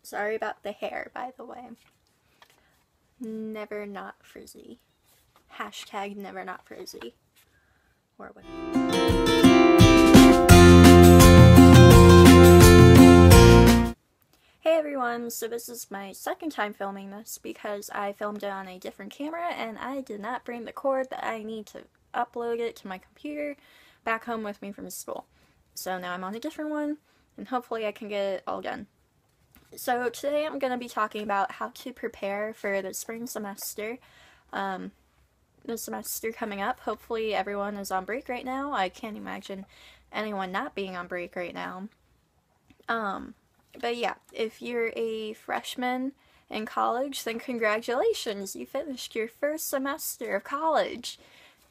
Sorry about the hair, by the way. Never not frizzy. Hashtag never not frizzy. Or whatever. Hey everyone, so this is my second time filming this because I filmed it on a different camera and I did not bring the cord that I need to upload it to my computer back home with me from school. So now I'm on a different one and hopefully I can get it all done. So today I'm going to be talking about how to prepare for the spring semester. The semester coming up. Hopefully everyone is on break right now. I can't imagine anyone not being on break right now. But yeah, if you're a freshman in college, then congratulations, you finished your first semester of college.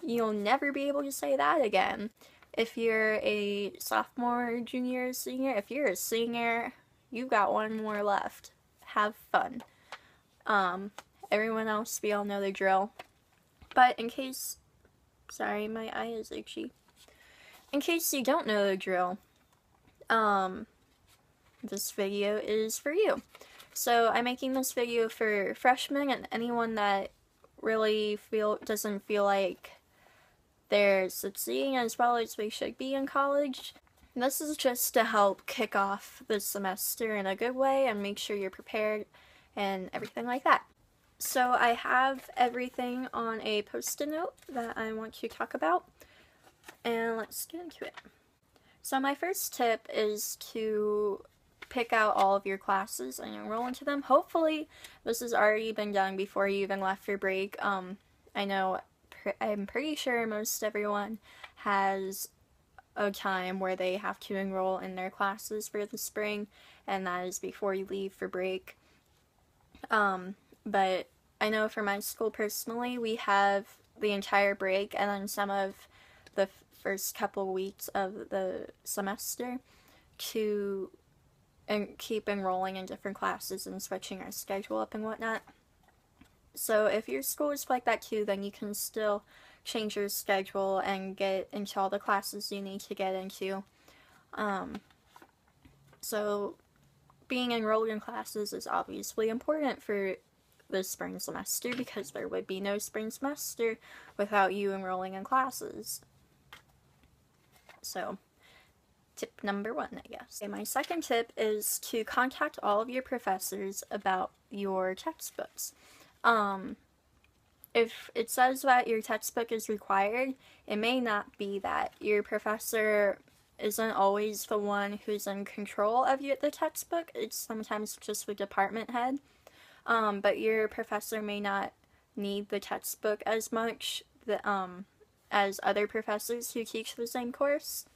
You'll never be able to say that again. If you're a sophomore, junior, senior, if you're a senior, you've got one more left. Have fun. Everyone else, we all know the drill. But in case, sorry, my eye is itchy. In case you don't know the drill, this video is for you. So I'm making this video for freshmen and anyone that really doesn't feel like they're succeeding as well as they should be in college. This is just to help kick off the semester in a good way and make sure you're prepared and everything like that. So I have everything on a post-it note that I want to talk about, and let's get into it. So my first tip is to pick out all of your classes and enroll into them. Hopefully this has already been done before you even left for break. I know, I'm pretty sure most everyone has a time where they have to enroll in their classes for the spring, and that is before you leave for break. But I know for my school personally, we have the entire break and then some of the first couple weeks of the semester to keep enrolling in different classes and switching our schedule up and whatnot. So if your school is like that too, then you can still change your schedule and get into all the classes you need to get into. So being enrolled in classes is obviously important for the spring semester because there would be no spring semester without you enrolling in classes. So tip number 1, I guess. Okay, my second tip is to contact all of your professors about your textbooks. If it says that your textbook is required, it may not be that. Your professor isn't always the one who's in control of the textbook. It's sometimes just the department head. But your professor may not need the textbook as much as other professors who teach the same course.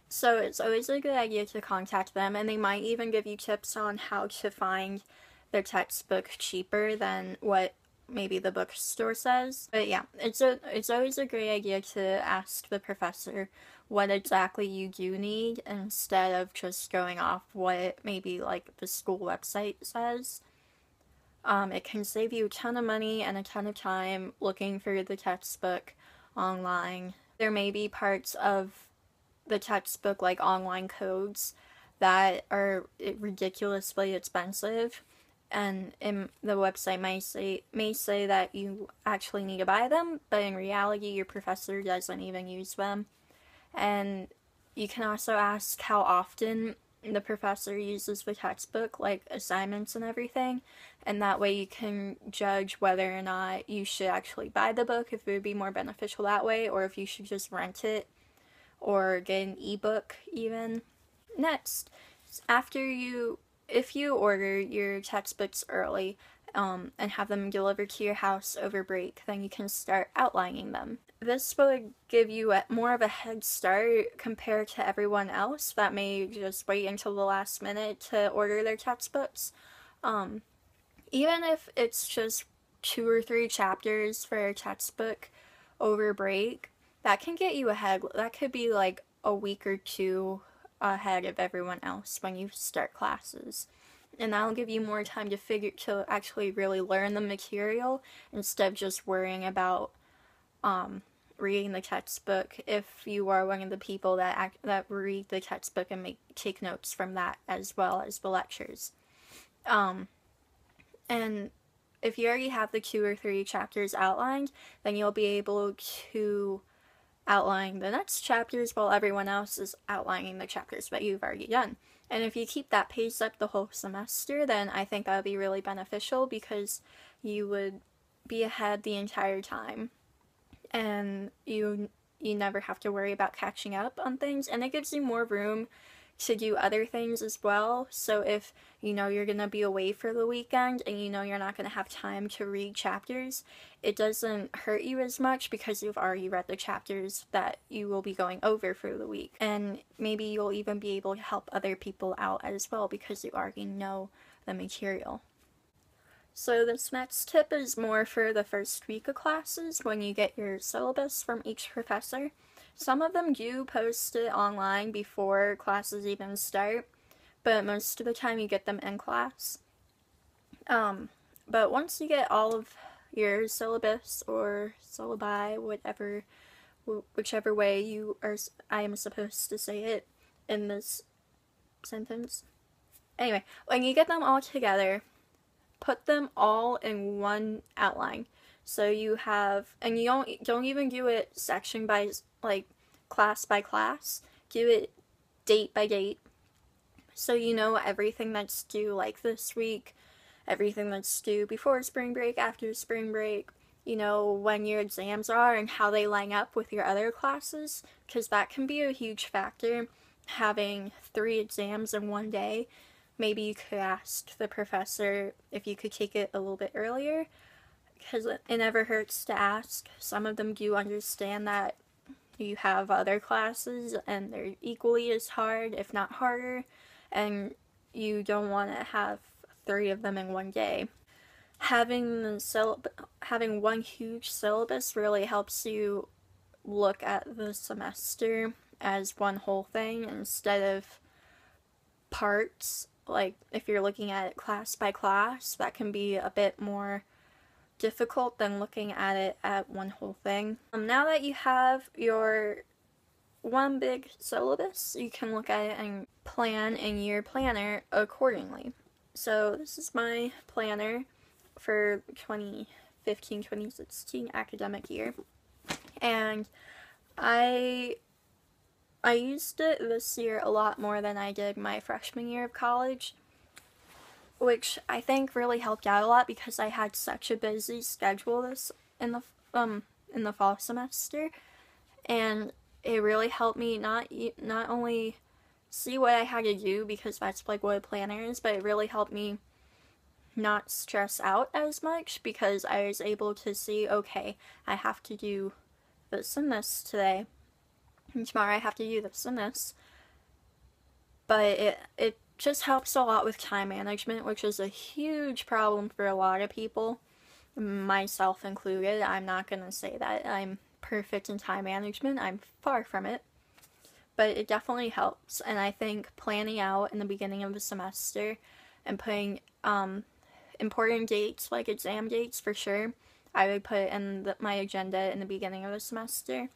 So it's always a good idea to contact them, and they might even give you tips on how to find their textbook cheaper than what maybe the bookstore says. But yeah, it's always a great idea to ask the professor what exactly you do need instead of just going off what maybe like the school website says. It can save you a ton of money and a ton of time looking for the textbook online. There may be parts of the textbook, like online codes, that are ridiculously expensive, and the website may say that you actually need to buy them, but in reality your professor doesn't even use them. And you can also ask how often the professor uses the textbook, like assignments and everything, and that way you can judge whether or not you should actually buy the book, if it would be more beneficial that way, or if you should just rent it or get an ebook even. Next, if you order your textbooks early and have them delivered to your house over break, then you can start outlining them. This will give you more of a head start compared to everyone else that may just wait until the last minute to order their textbooks. Even if it's just 2 or 3 chapters for a textbook over break, that can get you ahead. That could be like a week or 2 ahead of everyone else when you start classes. And that'll give you more time to actually really learn the material instead of just worrying about reading the textbook, if you are one of the people that read the textbook and take notes from that as well as the lectures. And if you already have the 2 or 3 chapters outlined, then you'll be able to outline the next chapters while everyone else is outlining the chapters that you've already done. And if you keep that pace up the whole semester, then I think that would be really beneficial because you would be ahead the entire time. And you never have to worry about catching up on things, and it gives you more room to do other things as well. So if you know you're going to be away for the weekend and you know you're not going to have time to read chapters, it doesn't hurt you as much because you've already read the chapters that you will be going over for the week. And maybe you'll even be able to help other people out as well because you already know the material. So this next tip is more for the first week of classes when you get your syllabus from each professor. Some of them do post it online before classes even start, but most of the time you get them in class. But once you get all of your syllabus or syllabi, whichever way I am supposed to say it in this sentence. Anyway, when you get them all together, put them all in one outline. So you have, and you don't even do it section by, like, class by class. Do it date by date. So you know everything that's due, like, this week, everything that's due before spring break, after spring break, you know, when your exams are and how they line up with your other classes, because that can be a huge factor, having 3 exams in one day. Maybe you could ask the professor if you could take it a little bit earlier, because it never hurts to ask. Some of them do understand that you have other classes and they're equally as hard, if not harder, and you don't want to have 3 of them in one day. Having one huge syllabus really helps you look at the semester as one whole thing instead of parts. Like, if you're looking at it class by class, that can be a bit more difficult than looking at it at one whole thing. Now that you have your one big syllabus, you can look at it and plan in your planner accordingly. So this is my planner for 2015-2016 academic year, and I used it this year a lot more than I did my freshman year of college, which I think really helped out a lot because I had such a busy schedule in the fall semester, and it really helped me not only see what I had to do, because that's like what a planner is, but it really helped me not stress out as much because I was able to see, okay, I have to do this and this today, and tomorrow I have to do this and this. But it just helps a lot with time management, which is a huge problem for a lot of people, myself included. I'm not gonna say that I'm perfect in time management. I'm far from it. But it definitely helps, and I think planning out in the beginning of the semester and putting important dates, like exam dates for sure, I would put in my agenda in the beginning of the semester,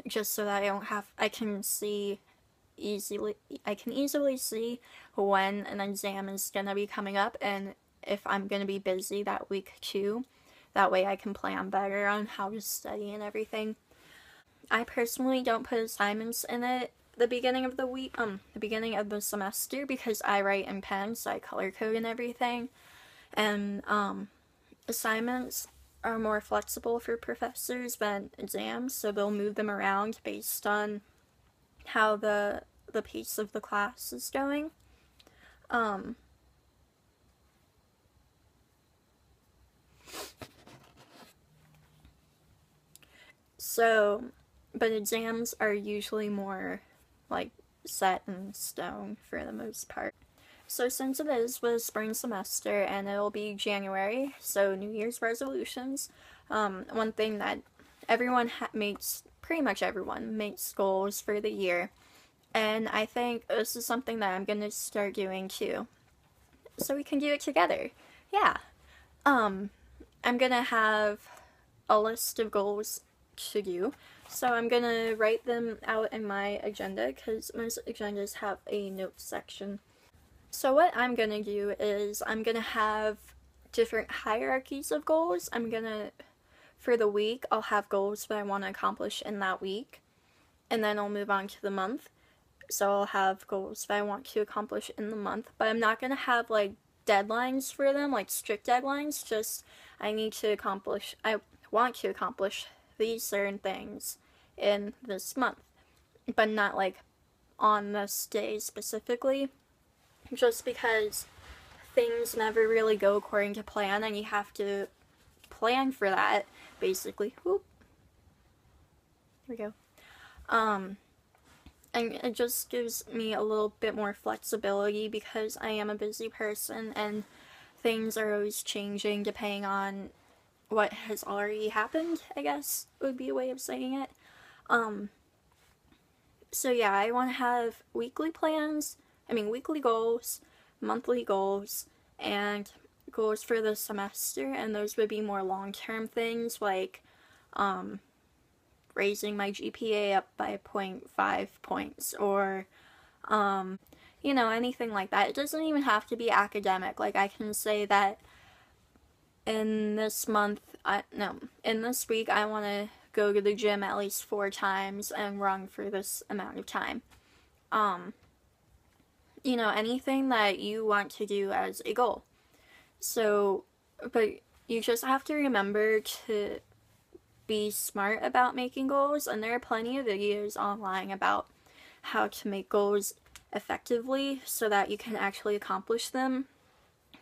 just so that I can easily see when an exam is gonna be coming up and if I'm gonna be busy that week too. That way I can plan better on how to study and everything. I personally don't put assignments in it the beginning of the semester because I write in pen, so I color code and everything. And assignments are more flexible for professors than exams, so they'll move them around based on how the pace of the class is going. But exams are usually more, like, set in stone for the most part. So since it is the spring semester and it'll be January, so New Year's resolutions, one thing that everyone pretty much everyone makes goals for the year, and I think this is something that I'm gonna start doing too. So we can do it together. Yeah. I'm gonna have a list of goals to do. So I'm gonna write them out in my agenda because most agendas have a notes section. So what I'm gonna do is I'm gonna have different hierarchies of goals. For the week, I'll have goals that I want to accomplish in that week, and then I'll move on to the month. So I'll have goals that I want to accomplish in the month, but I'm not gonna have like deadlines for them, like strict deadlines. Just I want to accomplish these certain things in this month, but not like on this day specifically, just because things never really go according to plan, and you have to plan for that, basically. Whoop. Here we go. And it just gives me a little bit more flexibility because I am a busy person and things are always changing depending on what has already happened, I guess would be a way of saying it. So yeah, I want to have weekly goals, monthly goals, and goals for the semester, and those would be more long-term things like raising my GPA up by 0.5 points, or anything like that. It doesn't even have to be academic. Like, I can say that in this week I want to go to the gym at least 4 times and run for this amount of time. Anything that you want to do as a goal. So, but you just have to remember to be smart about making goals, and there are plenty of videos online about how to make goals effectively so that you can actually accomplish them.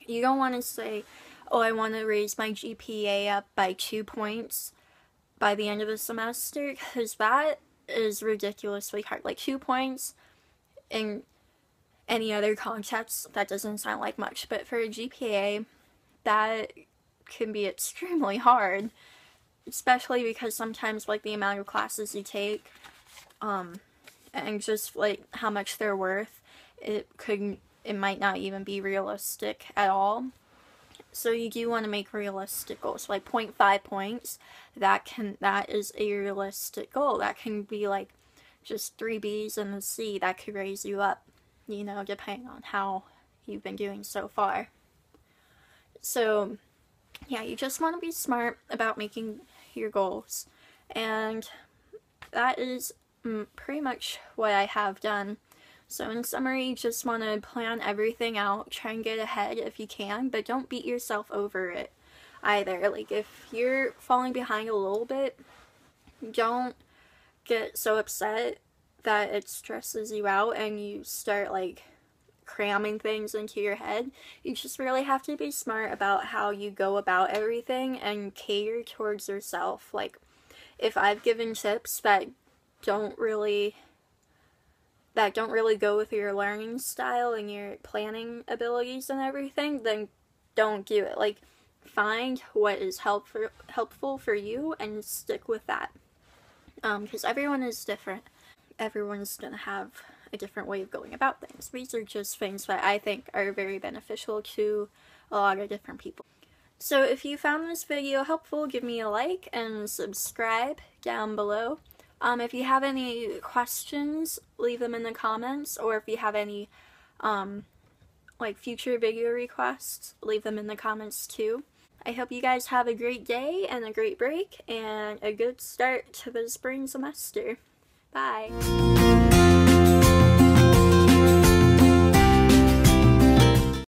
You don't want to say, oh, I want to raise my GPA up by 2 points by the end of the semester, because that is ridiculously hard. Like, 2 points in any other context, that doesn't sound like much, but for a GPA, that can be extremely hard, especially because sometimes, like, the amount of classes you take, and just, like, how much they're worth, it might not even be realistic at all. So you do want to make realistic goals, like 0.5 points. That is a realistic goal. That can be like just 3 B's and a C. That could raise you up, depending on how you've been doing so far. So yeah, you just want to be smart about making your goals, and that is pretty much what I have done. So in summary, you just want to plan everything out, try and get ahead if you can, but don't beat yourself over it either. Like, if you're falling behind a little bit, don't get so upset that it stresses you out and you start, like, cramming things into your head. You just really have to be smart about how you go about everything and cater towards yourself. Like, if I've given tips that don't really go with your learning style and your planning abilities and everything, then don't do it. Like, find what is helpful for you and stick with that. Because everyone is different. Everyone's gonna have a different way of going about things. These are just things that I think are very beneficial to a lot of different people. So if you found this video helpful, give me a like and subscribe down below. If you have any questions, leave them in the comments, or if you have any, future video requests, leave them in the comments too. I hope you guys have a great day and a great break, and a good start to the spring semester. Bye!